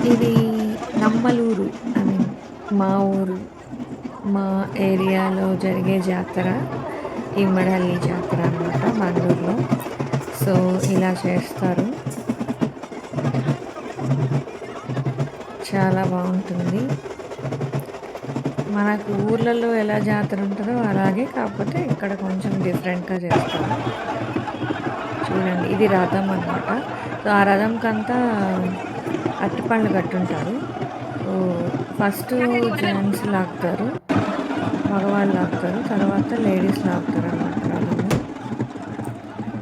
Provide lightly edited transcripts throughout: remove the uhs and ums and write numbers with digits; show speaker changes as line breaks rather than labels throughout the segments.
ఇది నమ్మలూరు. I mean మా ఊరు, మా ఏరియాలో జరిగే జాతర. ఇమ్మడహల్లి జాతర అనమాట బెంగుళూరులో. సో, ఇలా చేస్తారు. చాలా బావుంటుంది. మనకు ఊర్లలో ఎలా జాతర ఉంటదో అలాగే, కాకపోతే ఇక్కడ కొంచెం డిఫరెంట్‌గా చేస్తారు. చూడండి, ఇది రథం అనమాట. సో, ఆ రథంకంతా అరటిపళ్ళు కట్టుంటారు. సో, ఫస్టు జెంట్స్ లాగుతారు. మగవాళ్ళు లాగుతారు. తర్వాత లేడీస్ లాగుతారనమాట రథము.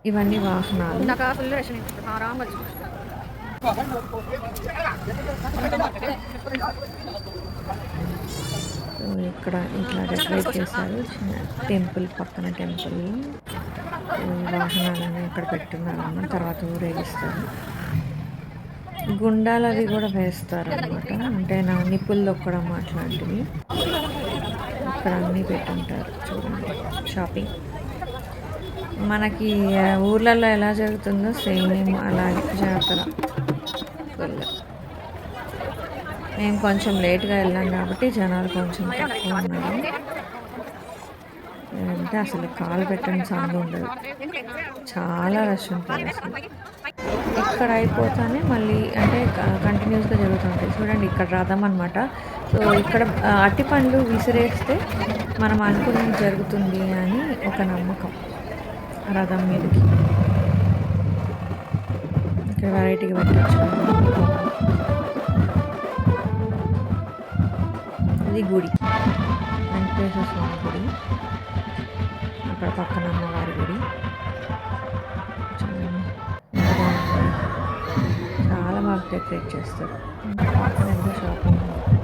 ఇవన్నీ వాహనాలు.
ఇందాక ఫుల్ రష్ ఉంది. ఆరాంగా వచ్చింది.
సో, ఇక్కడ ఇట్లా డెకరేట్ చేశారు. చిన్న టెంపుల్, పక్కన టెంపుల్. సో, వాహనాలన్నీ ఇక్కడ పెట్టున్నారన్నమాట. తర్వాత ఊరేగిస్తారు. గుండాలవి కూడా వేస్తారనమాట. అంటే నిప్పులు తొక్కడం అట్లాంటివి. ఇక్కడ అన్నీ పెట్టుంటారు. చూడండి, షాపింగ్. మనకి ఊర్లలో ఎలా జరుగుతుందో సేమ్ అలాగే జాతర. ఫుల్. మేము కొంచెం లేట్‌గా వెళ్ళాం కాబట్టి జనాలు కొంచెం తక్కువ ఉన్నారు. అంటే అసలు కాలు పెట్టని సందు ఉండదు. చాలా రష్ ఉంటుంది అసలు. ఇక్కడ అయిపోతానే మళ్ళీ అంటే కంటిన్యూస్‌గా జరుగుతుంటాయి. చూడండి, ఇక్కడ రథం అనమాట. సో, ఇక్కడ అరటిపండ్లు విసిరేస్తే మనం అనుకున్నది జరుగుతుంది అని ఒక నమ్మకం రథం మీదకి. ఇక్కడ వెరైటీగా పెట్టొచ్చు. ఇది గుడి, వెంకటేశ్వర స్వామి గుడి. అక్కడ పక్కన అమ్మవారి గుడి. చూడండి, ఎంత బాగుంది. చాలా బాగా డెకరేట్ చేస్తారు. పక్కన ఎంతో షాపింగ్ ఉంది.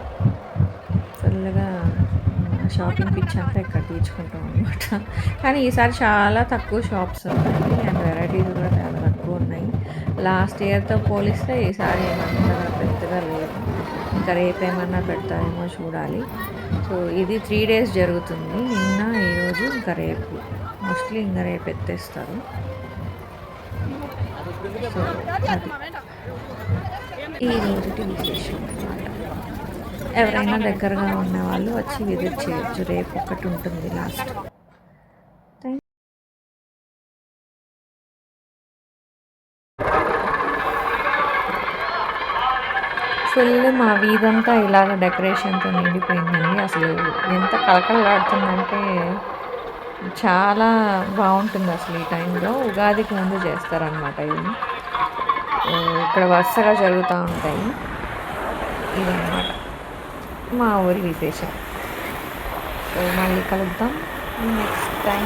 ఫుల్గా షాపింగ్ పిచ్ అంతా ఇక్కడ తీర్చుకుంటాం అనమాట. కానీ ఈసారి చాలా తక్కువ షాప్స్ ఉన్నాయి అండ్ వెరైటీస్ కూడా చాలా తక్కువ ఉన్నాయి. లాస్ట్ ఇయర్తో పోలిస్తే ఈసారి ఏమంతగా పెద్దగా లేదు. ఇంకా రేపేమన్నా పెడతారేమో చూడాలి. సో, ఇది 3 days జరుగుతుంది. నిన్న, ఈరోజు, ఇంకా రేపు. మోస్ట్లీ ఇంకా రేపు ఎత్తేస్తారు. సో, అది ఈ రోజుటి విశేషం అన్నమాట. ఎవరైనా దగ్గరగా ఉన్న వాళ్ళు వచ్చి విజిట్ చేయొచ్చు. రేపు ఒకటి ఉంటుంది లాస్ట్. ఫుల్ మా వీధంతా ఇలాగ డెకరేషన్తో నిండిపోయిందండి. అసలు ఎంత కళకళలాడుతుందంటే చాలా బాగుంటుంది అసలు. ఈ టైంలో ఉగాదికి ముందు చేస్తారనమాట ఇవి. ఇక్కడ వరుసగా జరుగుతూ ఉంటాయి. ఇదన్నమాట మా ఊరి విశేషం. సో, మళ్ళీ కలుద్దాం నెక్స్ట్ టైం,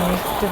నెక్స్ట్